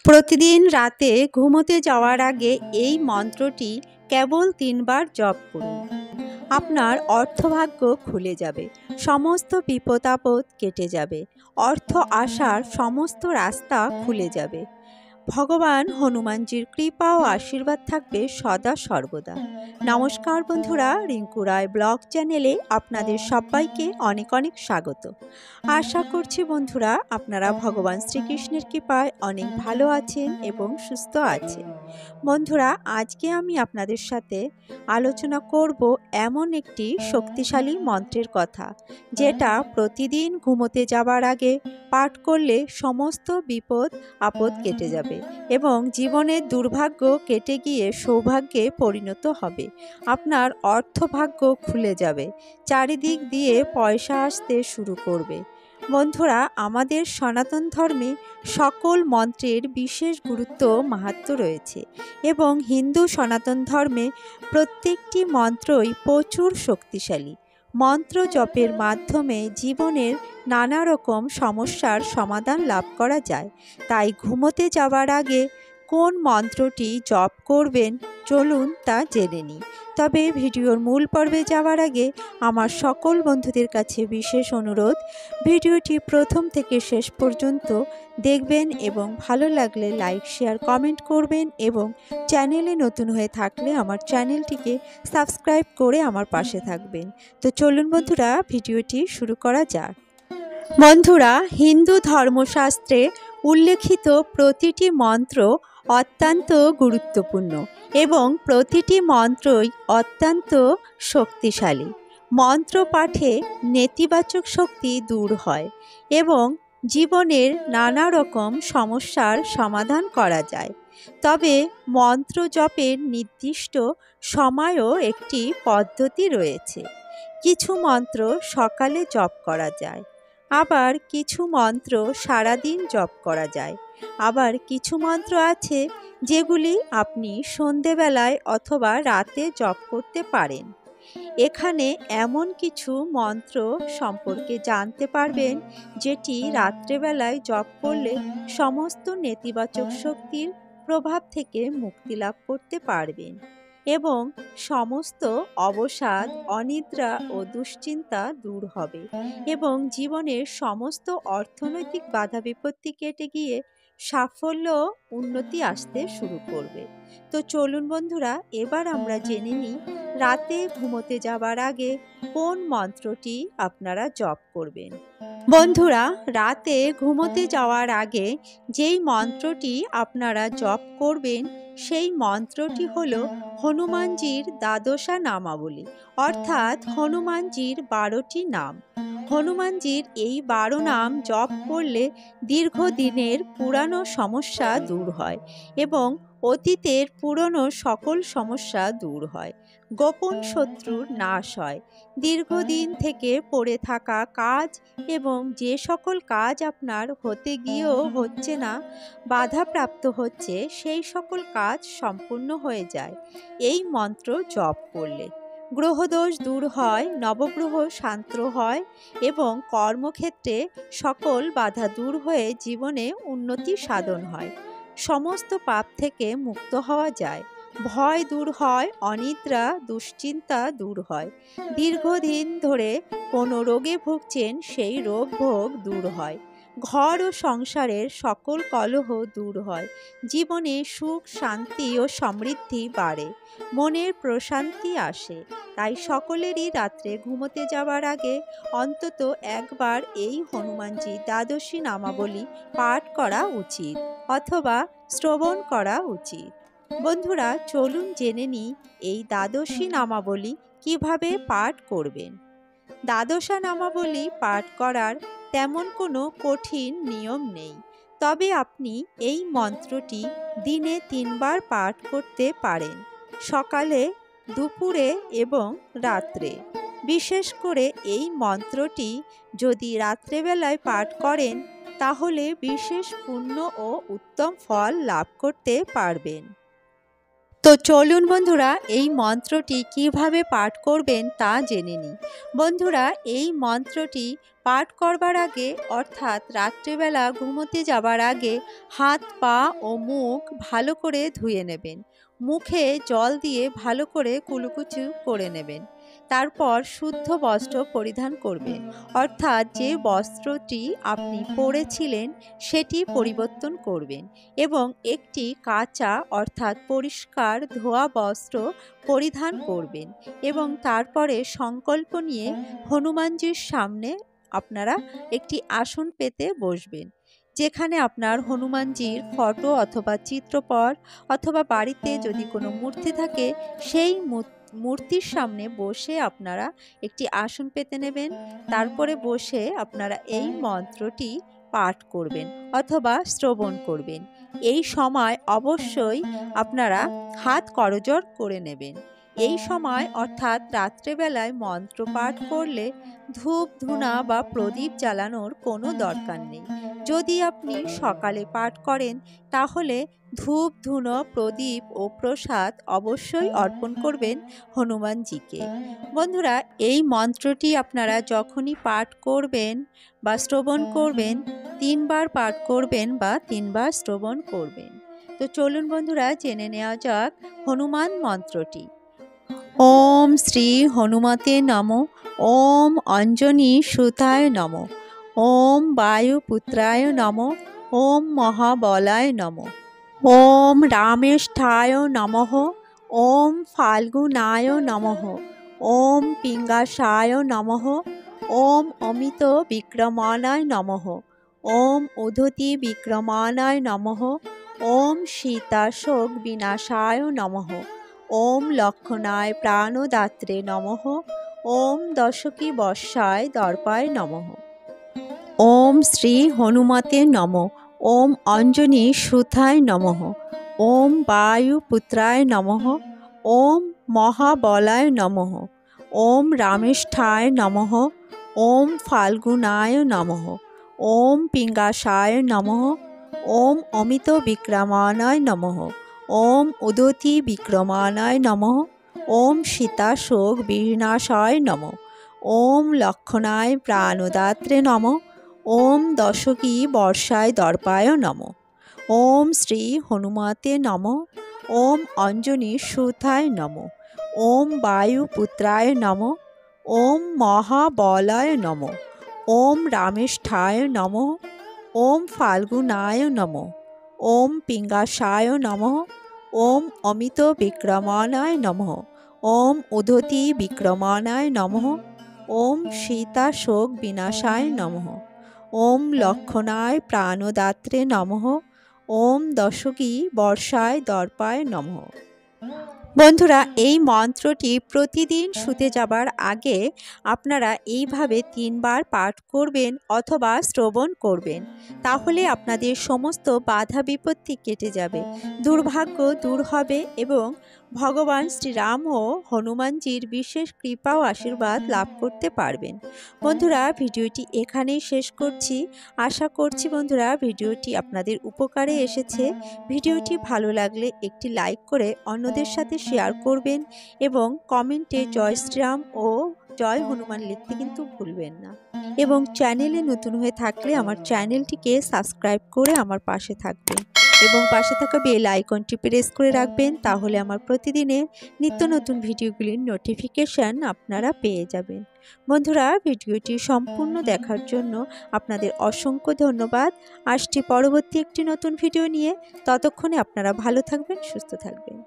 প্রতিদিন রাতে ঘুমোতে যাওয়ার আগে এই মন্ত্রটি কেবল ৩ বার জপ করুন। আপনার অর্থভাগ্য খুলে যাবে, সমস্ত বিপদ-আপদ কেটে যাবে, অর্থ আসার সমস্ত রাস্তা খুলে যাবে। ভগবান হনুমানজির কৃপা ও আশীর্বাদ থাকবে সদা সর্বদা। নমস্কার বন্ধুরা, রিঙ্কু রায় ব্লগ চ্যানেলে আপনাদের সবাইকে অনেক অনেক স্বাগত। আশা করছি বন্ধুরা আপনারা ভগবান শ্রীকৃষ্ণের কৃপায় অনেক ভালো আছেন এবং সুস্থ আছেন। বন্ধুরা, আজকে আমি আপনাদের সাথে আলোচনা করব এমন একটি শক্তিশালী মন্ত্রের কথা, যেটা প্রতিদিন ঘুমোতে যাবার আগে পাঠ করলে সমস্ত বিপদ আপদ কেটে যাবে এবং জীবনের দুর্ভাগ্য কেটে গিয়ে সৌভাগ্যে পরিণত হবে। আপনার অর্থভাগ্য খুলে যাবে, চারিদিক দিয়ে পয়সা আসতে শুরু করবে। বন্ধুরা, আমাদের সনাতন ধর্মে সকল মন্ত্রের বিশেষ গুরুত্ব মাহাত্ম্য রয়েছে এবং হিন্দু সনাতন ধর্মে প্রত্যেকটি মন্ত্রই প্রচুর শক্তিশালী। মন্ত্র জপের মাধ্যমে জীবনের নানা রকম সমস্যার সমাধান লাভ করা যায়। তাই ঘুমোতে যাওয়ার আগে কোন মন্ত্রটি জপ করবেন চলুন তা জেনে নিই। তবে ভিডিওর মূল পর্বে যাওয়ার আগে আমার সকল বন্ধুদের কাছে বিশেষ অনুরোধ, ভিডিওটি প্রথম থেকে শেষ পর্যন্ত দেখবেন এবং ভালো লাগলে লাইক শেয়ার কমেন্ট করবেন এবং চ্যানেলে নতুন হয়ে থাকলে আমার চ্যানেলটিকে সাবস্ক্রাইব করে আমার পাশে থাকবেন। তো চলুন বন্ধুরা, ভিডিওটি শুরু করা যাক। বন্ধুরা, হিন্দু ধর্মশাস্ত্রে উল্লেখিত প্রতিটি মন্ত্র অত্যন্ত গুরুত্বপূর্ণ এবং প্রতিটি মন্ত্রই অত্যন্ত শক্তিশালী। মন্ত্র পাঠে নেতিবাচক শক্তি দূর হয় এবং জীবনের নানা রকম সমস্যার সমাধান করা যায়। তবে মন্ত্র জপের নির্দিষ্ট সময়ও একটি পদ্ধতি রয়েছে। কিছু মন্ত্র সকালে জপ করা যায়, আবার কিছু মন্ত্র সারাদিন জপ করা যায়, আবার কিছু মন্ত্র আছে যেগুলি আপনি সন্ধেবেলায় অথবা রাতে জপ করতে পারেন। এখানে এমন কিছু মন্ত্র সম্পর্কে জানতে পারবেন যেটি রাত্রেবেলায় জপ করলে সমস্ত নেতিবাচক শক্তির প্রভাব থেকে মুক্তি লাভ করতে পারবেন এবং সমস্ত অবসাদ, অনিদ্রা ও দুশ্চিন্তা দূর হবে এবং জীবনের সমস্ত অর্থনৈতিক বাধা বিপত্তি কেটে গিয়ে সাফল্য উন্নতি আসতে শুরু করবে। তো চলুন বন্ধুরা, এবার আমরা জেনে নিই রাতে ঘুমোতে যাবার আগে কোন মন্ত্রটি আপনারা জপ করবেন। বন্ধুরা, রাতে ঘুমোতে যাওয়ার আগে যেই মন্ত্রটি আপনারা জপ করবেন সেই মন্ত্রটি হলো হনুমানজির দ্বাদশা নামাবলী, অর্থাৎ হনুমানজির 12টি নাম। হনুমানজির এই 12 নাম জপ করলে দীর্ঘদিনের পুরানো সমস্যা দূর হয় এবং অতীতের পুরনো সকল সমস্যা দূর হয়, গোপন শত্রুর নাশ হয়, দীর্ঘদিন থেকে পড়ে থাকা কাজ এবং যে সকল কাজ আপনার হতে গিয়েও হচ্ছে না, বাধাপ্রাপ্ত হচ্ছে, সেই সকল কাজ সম্পূর্ণ হয়ে যায় এই মন্ত্র জপ করলে। গ্রহদোষ দূর হয়, নবগ্রহ শান্ত হয় এবং কর্মক্ষেত্রে সকল বাধা দূর হয়ে জীবনে উন্নতি সাধন হয়। সমস্ত পাপ থেকে মুক্ত হওয়া যায়, ভয় দূর হয়, অনিদ্রা দুশ্চিন্তা দূর হয়, দীর্ঘদিন ধরে কোনো রোগে ভুগছেন সেই রোগ ভোগ দূর হয়, ঘর ও সংসারের সকল কলহ দূর হয়, জীবনে সুখ শান্তি ও সমৃদ্ধি বাড়ে, মনের প্রশান্তি আসে। তাই সকলেরই রাত্রে ঘুমোতে যাওয়ার আগে অন্তত একবার এই হনুমানজি দ্বাদশী নামাবলী পাঠ করা উচিত অথবা শ্রবণ করা উচিত। বন্ধুরা, চলুন জেনে নিই এই দ্বাদশী নামাবলী কিভাবে পাঠ করবেন। দ্বাদশা নামাবলী পাঠ করার তেমন কোনো কঠিন নিয়ম নেই, তবে আপনি এই মন্ত্রটি দিনে 3 বার পাঠ করতে পারেন, সকালে, দুপুরে এবং রাত্রে। বিশেষ করে এই মন্ত্রটি যদি রাত্রেবেলায় পাঠ করেন তাহলে বিশেষ পুণ্য ও উত্তম ফল লাভ করতে পারবেন। তো চলুন বন্ধুরা এই মন্ত্রটি কিভাবে পাঠ করবেন তা জেনে নিই। বন্ধুরা এই মন্ত্রটি পাঠ করবার আগে অর্থাৎ রাত্রিবেলা ঘুমোতে যাবার আগে হাত পা ও মুখ ভালো করে ধুয়ে নেবেন। মুখে জল দিয়ে ভালো করে কুলুকুচু করে নেবেন। তারপর শুদ্ধ বস্ত্র পরিধান করবেন, অর্থাৎ যে বস্ত্রটি আপনি পরেছিলেন সেটি পরিবর্তন করবেন এবং একটি কাঁচা অর্থাৎ পরিষ্কার ধোয়া বস্ত্র পরিধান করবেন এবং তারপরে সংকল্প নিয়ে হনুমানজির সামনে আপনারা একটি আসন পেতে বসবেন, যেখানে আপনার হনুমানজির ফটো অথবা চিত্রপট অথবা বাড়িতে যদি কোনো মূর্তি থাকে সেই মূর্তির সামনে বসে আপনারা একটি আসন পেতে নেবেন। তারপরে বসে আপনারা এই মন্ত্রটি পাঠ করবেন অথবা শ্রবণ করবেন। এই সময় অবশ্যই আপনারা হাত করজোড় করে নেবেন। এই সময় অর্থাৎ রাত্রেবেলায় মন্ত্র পাঠ করলে ধূপ ধুনা বা প্রদীপ জ্বালানোর কোনো দরকার নেই। যদি আপনি সকালে পাঠ করেন তাহলে ধূপ ধুনো প্রদীপ ও প্রসাদ অবশ্যই অর্পণ করবেন হনুমানজিকে। বন্ধুরা এই মন্ত্রটি আপনারা যখনই পাঠ করবেন বা শ্রবণ করবেন 3 বার পাঠ করবেন বা 3 বার শ্রবণ করবেন। তো চলুন বন্ধুরা জেনে নেওয়া যাক হনুমান মন্ত্রটি। ওম শ্রী হনুমতে নমঃ। ওম অঞ্জনী সুতায় নমঃ। ওম বায়ুপুত্রায় নমঃ। ওম মহাবলায় নমঃ। ওম রামেষ্ঠায় নমঃ। ওম ফাল্গুনায় নমঃ। ওম পিঙ্গাসায় নমঃ। ওম অমিত বিক্রমাণায় নমঃ। ওম উদ্ধতি বিক্রমাণায় নমঃ। ওম সীতাশোক বিনাশায় নমঃ। ওম লক্ষণায় প্রাণদাত্রে নমঃ। ওম দশকী বর্ষায় দর্পায় নমঃ। ওম শ্রী হনুমতে নমঃ। ওম অঞ্জনী সুতায় নমঃ। ওম বায়ুপুত্রায় নমঃ। ওম মহাবলায় নমঃ। ওম রামেষ্ঠায় নমঃ। ওম ফাল্গুনায় নমঃ। ওম পিঙ্গাসায় নমঃ। ওম অমিত বিক্রমাণায় নমঃ। ওম উদ্ধতি বিক্রমাণায় নমঃ। ওম সীতাশোক বিনাশায় নমঃ। ওম লক্ষণায় প্রাণদাত্রে নমঃ। ওম দশকী বর্ষায় দর্পায় নমঃ। ওম শ্রী হনুমতে নমঃ। ওম অঞ্জনী সুতায় নমঃ। ওম বায়ুপুত্রায় নমঃ। ওম মহাবলায় নমঃ। ওম রামেষ্ঠায় নমঃ। ওম ফাল্গুনায় নমঃ। ওম পিঙ্গাসায় নমঃ। ওম অমিত বিক্রমাণায় নমঃ। ওম উদ্ধতি বিক্রমাণায় নমঃ। ওম সীতাশোক বিনাশায় নমঃ। ওম লক্ষণায় প্রাণদাত্রে নমঃ। ওম দশকী বর্ষায় দর্পায় নমঃ। বন্ধুরা এই মন্ত্রটি প্রতিদিন শুতে যাবার আগে আপনারা এইভাবে 3 বার পাঠ করবেন অথবা শ্রবণ করবেন। তাহলে আপনাদের সমস্ত বাধা বিপত্তি কেটে যাবে, দুর্ভাগ্য দূর হবে এবং ভগবান শ্রীরাম ও হনুমানজির বিশেষ কৃপা ও আশীর্বাদ লাভ করতে পারবেন। বন্ধুরা ভিডিওটি এখানেই শেষ করছি। আশা করছি বন্ধুরা ভিডিওটি আপনাদের উপকারে এসেছে। ভিডিওটি ভালো লাগলে একটি লাইক করে অন্যদের সাথে শেয়ার করবেন এবং কমেন্টে জয় শ্রীরাম ও জয় হনুমান লিখতে কিন্তু ভুলবেন না। এবং চ্যানেলে নতুন হয়ে থাকলে আমার চ্যানেলটিকে সাবস্ক্রাইব করে আমার পাশে থাকবেন এবং পাশে থাকা বেল আইকনটি প্রেস করে রাখবেন, তাহলে আমার প্রতিদিনের নিত্য নতুন ভিডিওগুলির নোটিফিকেশান আপনারা পেয়ে যাবেন। বন্ধুরা ভিডিওটি সম্পূর্ণ দেখার জন্য আপনাদের অসংখ্য ধন্যবাদ। আসছি পরবর্তী একটি নতুন ভিডিও নিয়ে। ততক্ষণে আপনারা ভালো থাকবেন, সুস্থ থাকবেন।